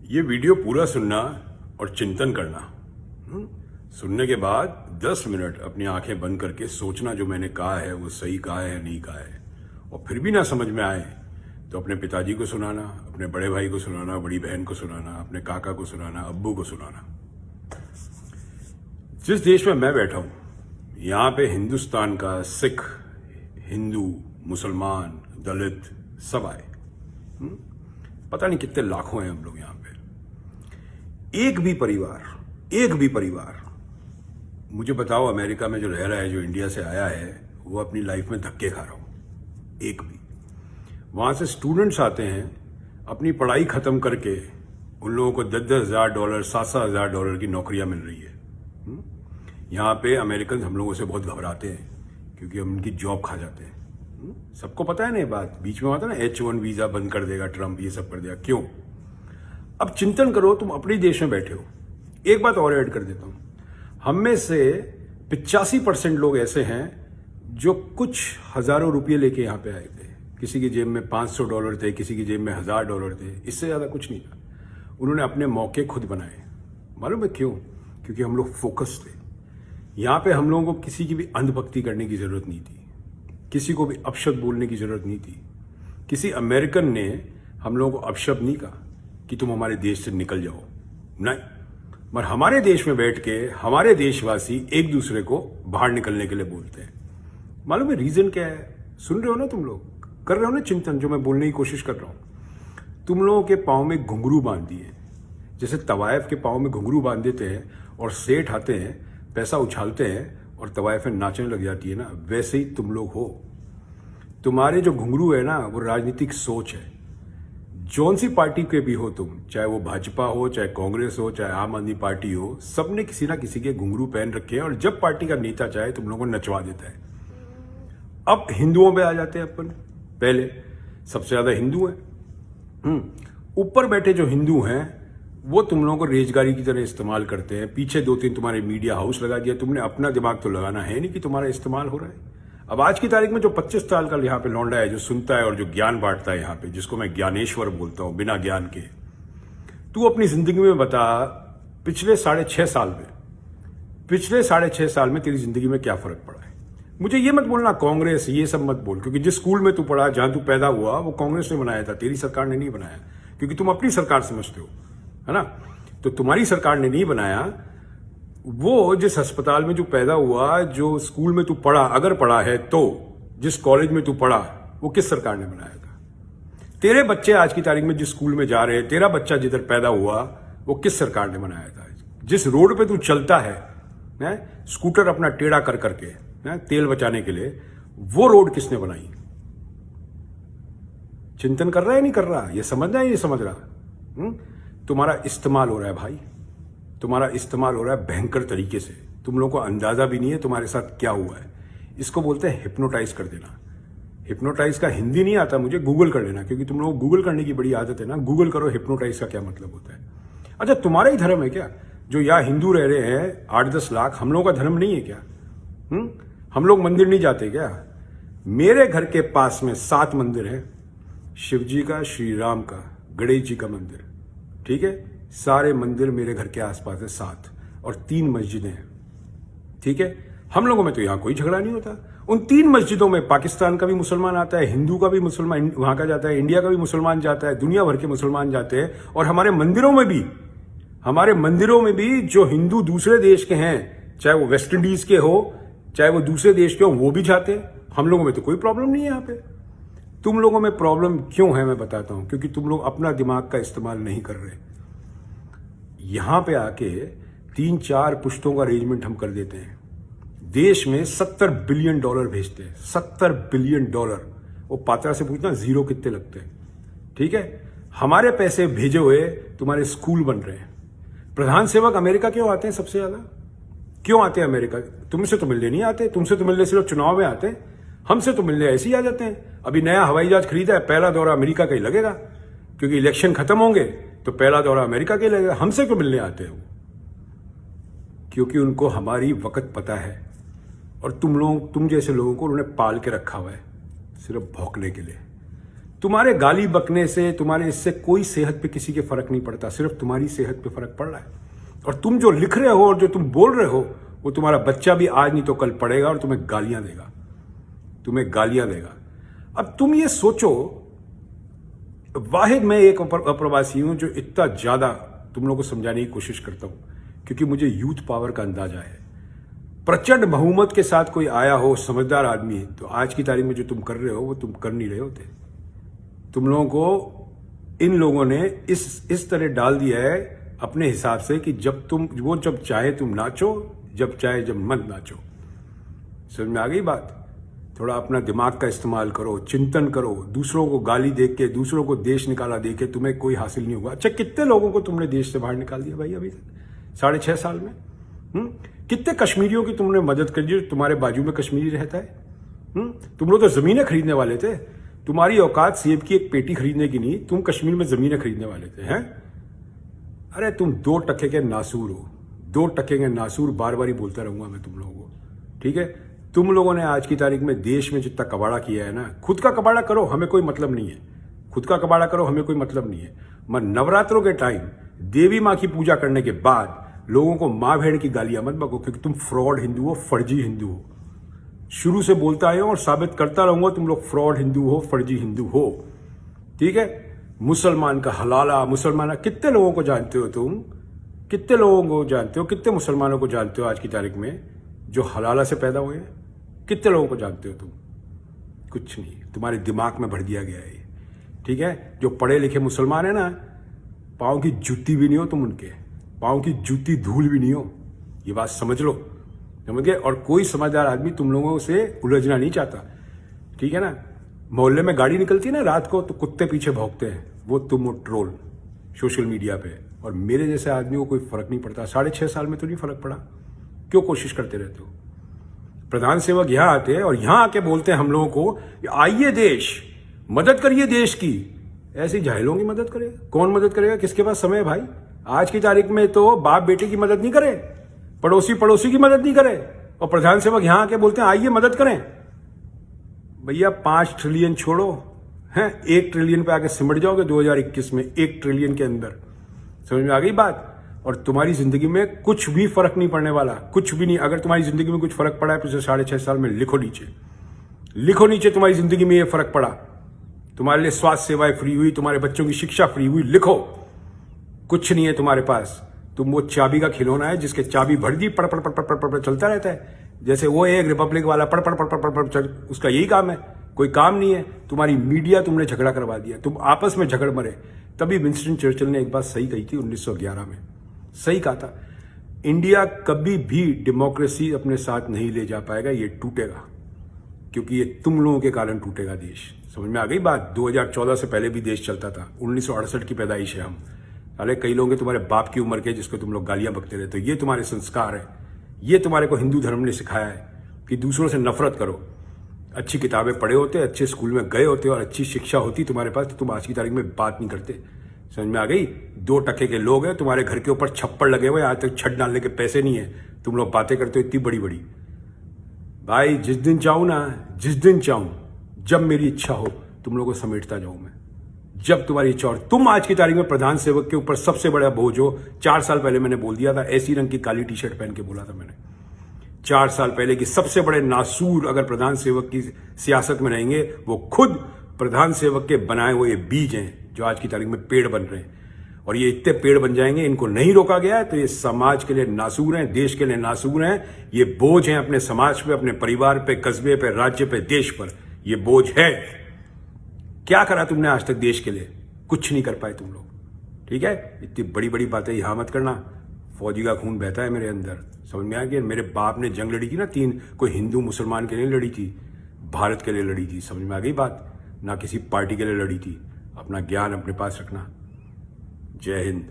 ये वीडियो पूरा सुनना और चिंतन करना। सुनने के बाद 10 मिनट अपनी आंखें बंद करके सोचना जो मैंने कहा है वो सही कहा है या नहीं कहा है। और फिर भी ना समझ में आए तो अपने पिताजी को सुनाना, अपने बड़े भाई को सुनाना, बड़ी बहन को सुनाना, अपने काका को सुनाना, अब्बू को सुनाना। जिस देश में मैं बैठा हूं, यहाँ पे हिंदुस्तान का सिख, हिंदू, मुसलमान, दलित सब आए। पता नहीं कितने लाखों हैं हम लोग यहाँ पे। एक भी परिवार मुझे बताओ, अमेरिका में जो रह रहा है, जो इंडिया से आया है, वो अपनी लाइफ में धक्के खा रहा हूं। एक भी। वहां से स्टूडेंट्स आते हैं, अपनी पढ़ाई खत्म करके उन लोगों को $10,000, $7,000 की नौकरियां मिल रही है। यहाँ पे अमेरिकन हम लोगों से बहुत घबराते हैं क्योंकि हम उनकी जॉब खा जाते हैं। सबको पता है ना ये बात। बीच में आता ना H1 वीजा बंद कर देगा ट्रंप, ये सब कर देगा। क्यों? अब चिंतन करो, तुम अपने देश में बैठे हो। एक बात और ऐड कर देता हूं, हम में से 85% लोग ऐसे हैं जो कुछ हजारों रुपये लेके यहां पे आए थे। किसी की जेब में $500 थे, किसी की जेब में $1,000 थे, इससे ज्यादा कुछ नहीं था। उन्होंने अपने मौके खुद बनाए। मालूम है क्यों? क्योंकि हम लोग फोकस थे। यहां पे हम लोगों को किसी की भी अंधभक्ति करने की जरूरत नहीं थी, किसी को भी अपशब्द बोलने की जरूरत नहीं थी। किसी अमेरिकन ने हम लोगों को अपशब्द नहीं कहा कि तुम हमारे देश से निकल जाओ, नहीं। पर हमारे देश में बैठ के हमारे देशवासी एक दूसरे को बाहर निकलने के लिए बोलते हैं। मालूम है रीजन क्या है? सुन रहे हो ना तुम लोग, कर रहे हो ना चिंतन जो मैं बोलने की कोशिश कर रहा हूं। तुम लोगों के पांव में घुंघरू बांध दिए, जैसे तवायफ के पांव में घुंघरू बांध देते हैं और सेठ आते हैं, पैसा उछालते हैं और तवायफें नाचने लग जाती है ना, वैसे ही तुम लोग हो। तुम्हारे जो घुंघरू है ना, वो राजनीतिक सोच है। जौन सी पार्टी के भी हो तुम, चाहे वो भाजपा हो, चाहे कांग्रेस हो, चाहे आम आदमी पार्टी हो, सबने किसी ना किसी के घुंघरू पहन रखे हैं और जब पार्टी का नेता चाहे तुम लोगों को नचवा देता है। अब हिंदुओं पे आ जाते हैं अपन। पहले सबसे ज्यादा हिंदू हैं। ऊपर बैठे जो हिंदू हैं वो तुम लोगों को रेजगारी की तरह इस्तेमाल करते हैं। पीछे 2-3 तुम्हारे मीडिया हाउस लगा दिया तुमने। अपना दिमाग तो लगाना है नहीं कि तुम्हारा इस्तेमाल हो रहा है। अब आज की तारीख में जो 25 साल का यहाँ पे लौंडा है, जो सुनता है और जो ज्ञान बांटता है यहाँ पे, जिसको मैं ज्ञानेश्वर बोलता हूं बिना ज्ञान के, तू अपनी जिंदगी में बता, पिछले 6.5 साल में तेरी जिंदगी में क्या फर्क पड़ा है? मुझे ये मत बोलना कांग्रेस, ये सब मत बोल, क्योंकि जिस स्कूल में तू पढ़ा, जहां तू पैदा हुआ, वो कांग्रेस ने बनाया था, तेरी सरकार ने नहीं बनाया। क्योंकि तुम अपनी सरकार समझते हो, है ना? तो तुम्हारी सरकार ने नहीं बनाया। वो जिस अस्पताल में जो पैदा हुआ, जो स्कूल में तू पढ़ा, अगर पढ़ा है तो, जिस कॉलेज में तू पढ़ा, वो किस सरकार ने बनाया था? तेरे बच्चे आज की तारीख में जिस स्कूल में जा रहे हैं, तेरा बच्चा जिधर पैदा हुआ, वो किस सरकार ने बनाया था? जिस रोड पे तू चलता है, स्कूटर अपना टेढ़ा कर करके तेल बचाने के लिए, वो रोड किसने बनाई? चिंतन कर रहा है नहीं कर रहा? ये समझना है, ये समझ रहा? तुम्हारा इस्तेमाल हो रहा है भाई, तुम्हारा इस्तेमाल हो रहा है भयंकर तरीके से। तुम लोगों को अंदाजा भी नहीं है तुम्हारे साथ क्या हुआ है। इसको बोलते हैं हिप्नोटाइज कर देना। हिप्नोटाइज का हिंदी नहीं आता मुझे, गूगल कर लेना, क्योंकि तुम लोगों को गूगल करने की बड़ी आदत है ना। गूगल करो हिप्नोटाइज का क्या मतलब होता है। अच्छा, तुम्हारा ही धर्म है क्या? जो यहाँ हिंदू रह रहे हैं 8-10 लाख, हम लोगों का धर्म नहीं है क्या? हम लोग मंदिर नहीं जाते क्या? मेरे घर के पास में 7 मंदिर है। शिव जी का, श्री राम का, गणेश जी का मंदिर, ठीक है? सारे मंदिर मेरे घर के आसपास है 7, और 3 मस्जिदें हैं, ठीक है? हम लोगों में तो यहां कोई झगड़ा नहीं होता। उन 3 मस्जिदों में पाकिस्तान का भी मुसलमान आता है, हिंदू का भी मुसलमान वहां का जाता है, इंडिया का भी मुसलमान जाता है, दुनिया भर के मुसलमान जाते हैं। और हमारे मंदिरों में भी जो हिंदू दूसरे देश के हैं, चाहे वो वेस्ट इंडीज के हो, चाहे वो दूसरे देश के हो, वो भी जाते हैं। हम लोगों में तो कोई प्रॉब्लम नहीं है यहाँ पे। तुम लोगों में प्रॉब्लम क्यों है मैं बताता हूं। क्योंकि तुम लोग अपना दिमाग का इस्तेमाल नहीं कर रहे। यहां पे आके 3-4 पुश्तों का अरेंजमेंट हम कर देते हैं। देश में $70 बिलियन भेजते हैं, $70 बिलियन। वो पात्रा से पूछना जीरो कितने लगते हैं, ठीक है? हमारे पैसे भेजे हुए तुम्हारे स्कूल बन रहे हैं। प्रधान सेवक अमेरिका क्यों आते हैं सबसे ज्यादा? क्यों आते हैं अमेरिका? तुमसे तो मिलने नहीं आते, तुमसे तो मिलने सिर्फ चुनाव में आते हैं। हमसे तो मिलने ऐसे ही आ जाते हैं। अभी नया हवाई जहाज खरीदा है, पहला दौरा अमेरिका का ही लगेगा, क्योंकि इलेक्शन खत्म होंगे तो पहला दौरा अमेरिका के लगेगा। हमसे क्यों मिलने आते हैं वो? क्योंकि उनको हमारी वक्त पता है। और तुम जैसे लोगों को उन्होंने पाल के रखा हुआ है सिर्फ भौंकने के लिए। तुम्हारे गाली बकने से, तुम्हारे इससे कोई सेहत पे किसी के फर्क नहीं पड़ता, सिर्फ तुम्हारी सेहत पे फर्क पड़ रहा है। और तुम जो लिख रहे हो और जो तुम बोल रहे हो, वो तुम्हारा बच्चा भी आज नहीं तो कल पढ़ेगा और तुम्हें गालियां देगा, तुम्हें गालियां देगा। अब तुम ये सोचो, वाहिद मैं एक अप्रवासी हूं जो इतना ज्यादा तुम लोगों को समझाने की कोशिश करता हूं, क्योंकि मुझे यूथ पावर का अंदाजा है। प्रचंड बहुमत के साथ कोई आया हो, समझदार आदमी, तो आज की तारीख में जो तुम कर रहे हो वो तुम कर नहीं रहे होते। तुम लोगों को इन लोगों ने इस तरह डाल दिया है अपने हिसाब से कि जब चाहे तुम नाचो, जब चाहे जब मत नाचो। समझ में आ गई बात? थोड़ा अपना दिमाग का इस्तेमाल करो, चिंतन करो। दूसरों को गाली देख के, दूसरों को देश निकाला देख के तुम्हें कोई हासिल नहीं होगा। अच्छा, कितने लोगों को तुमने देश से बाहर निकाल दिया भाई अभी तक 6.5 साल में? कितने कश्मीरियों की तुमने मदद कर दी? तुम्हारे बाजू में कश्मीरी रहता है। तुम लोग तो जमीनें खरीदने वाले थे। तुम्हारी औकात सेब की एक पेटी खरीदने की नहीं, तुम कश्मीर में जमीनें खरीदने वाले थे। हैं? अरे तुम 2 टके के नासूर हो, 2 टके के नासूर। बार बार ही बोलता रहूंगा मैं तुम लोगों को, ठीक है? तुम लोगों ने आज की तारीख में देश में जितना कबाड़ा किया है ना, खुद का कबाड़ा करो, हमें कोई मतलब नहीं है। खुद का कबाड़ा करो, हमें कोई मतलब नहीं है। मगर नवरात्रों के टाइम देवी माँ की पूजा करने के बाद लोगों को माँ भेड़ की गालियां मत बको, क्योंकि तुम फ्रॉड हिंदू हो, फर्जी हिंदू हो। शुरू से बोलता आया हूं और साबित करता रहूंगा, तुम लोग फ्रॉड हिंदू हो, फर्जी हिंदू हो, ठीक है? मुसलमान का हलाला, मुसलमान कितने लोगों को जानते हो तुम? कितने लोगों को जानते हो? कितने मुसलमानों को जानते हो आज की तारीख में जो हलाला से पैदा हुए हैं? कितने लोगों को जानते हो तुम? कुछ नहीं, तुम्हारे दिमाग में भर दिया गया है, ठीक है? जो पढ़े लिखे मुसलमान है ना, पाँव की जूती भी नहीं हो तुम उनके, पाँव की जूती धूल भी नहीं हो। ये बात समझ लो, समझ गए? और कोई समझदार आदमी तुम लोगों से उलझना नहीं चाहता, ठीक है ना? मोहल्ले में गाड़ी निकलती है ना रात को, तो कुत्ते पीछे भौंकते हैं, वो तुम ट्रोल सोशल मीडिया पे। और मेरे जैसे आदमी को कोई फर्क नहीं पड़ता। 6.5 साल में तो नहीं फर्क पड़ा, क्यों कोशिश करते रहते हो? प्रधान सेवक यहां आते हैं और यहां आके बोलते हैं हम लोगों को, आइए देश, मदद करिए देश की। ऐसी जाहिलों की मदद करे? कौन मदद करेगा? किसके पास समय है भाई? आज की तारीख में तो बाप बेटे की मदद नहीं करे, पड़ोसी की मदद नहीं करे, और प्रधान सेवक यहां आके बोलते हैं आइए मदद करें। भैया 5 ट्रिलियन छोड़ो, हैं 1 ट्रिलियन पे आके सिमट जाओगे 2021 में, 1 ट्रिलियन के अंदर। समझ में आ गई बात? और तुम्हारी जिंदगी में कुछ भी फर्क नहीं पड़ने वाला, कुछ भी नहीं। अगर तुम्हारी जिंदगी में कुछ फर्क पड़ा है पिछले 6.5 साल में, लिखो नीचे, लिखो नीचे तुम्हारी जिंदगी में ये फर्क पड़ा। तुम्हारे लिए स्वास्थ्य सेवाएं फ्री हुई, तुम्हारे बच्चों की शिक्षा फ्री हुई, लिखो। कुछ नहीं है तुम्हारे पास। तुम वो चाबी का खिलौना है जिसके चाबी भर दी, पड़ पड़ पड़ पड़ पड़ चलता रहता है। जैसे वो एक रिपब्लिक वाला पड़ पड़ पड़ पड़ पड़ चल, उसका यही काम है, कोई काम नहीं है। तुम्हारी मीडिया तुमने झगड़ा करवा दिया, तुम आपस में झगड़ मरे। तभी विंस्टन चर्चिल ने एक बात सही कही थी 1911 में, सही कहा था, इंडिया कभी भी डेमोक्रेसी अपने साथ नहीं ले जा पाएगा, ये टूटेगा, क्योंकि ये तुम लोगों के कारण टूटेगा देश। समझ में आ गई बात? 2014 से पहले भी देश चलता था, 1968 की पैदाइश है हम। अरे कई लोग तुम्हारे बाप की उम्र के जिसको तुम लोग गालियां बकते रहते हो। ये तुम्हारे संस्कार है, ये तुम्हारे को हिंदू धर्म ने सिखाया है कि दूसरों से नफरत करो। अच्छी किताबें पढ़े होते, अच्छे स्कूल में गए होते और अच्छी शिक्षा होती तुम्हारे पास, तो तुम आज की तारीख में बात नहीं करते। समझ में आ गई? 2 टके के लोग हैं, तुम्हारे घर के ऊपर छप्पड़ लगे हुए, आज तक छत डालने के पैसे नहीं है, तुम लोग बातें करते हो इतनी बड़ी बड़ी। भाई जिस दिन चाहूं ना, जिस दिन चाहूं, जब मेरी इच्छा हो, तुम लोगों को समेटता जाऊं मैं, जब तुम्हारी इच्छा। और तुम आज की तारीख में प्रधान सेवक के ऊपर सबसे बड़ा बोझ हो। 4 साल पहले मैंने बोल दिया था, ऐसी रंग की काली टी शर्ट पहन के बोला था मैंने 4 साल पहले कि सबसे बड़े नासूर अगर प्रधान सेवक की सियासत में रहेंगे, वो खुद प्रधान सेवक के बनाए हुए बीज हैं जो आज की तारीख में पेड़ बन रहे हैं। और ये इतने पेड़ बन जाएंगे, इनको नहीं रोका गया है तो ये समाज के लिए नासूर हैं, देश के लिए नासूर हैं। ये बोझ हैं अपने समाज पे, अपने परिवार पे, कस्बे पे, राज्य पे, देश पर। ये बोझ है। क्या करा तुमने आज तक देश के लिए? कुछ नहीं कर पाए तुम लोग, ठीक है? इतनी बड़ी बड़ी बातें यहां मत करना। फौजी का खून बहता है मेरे अंदर, समझ में आ गया? मेरे बाप ने जंग लड़ी थी ना 3, कोई हिंदू मुसलमान के लिए लड़ी थी, भारत के लिए लड़ी थी। समझ में आ गई बात? ना किसी पार्टी के लिए लड़ी थी। अपना ज्ञान अपने पास रखना। जय हिंद।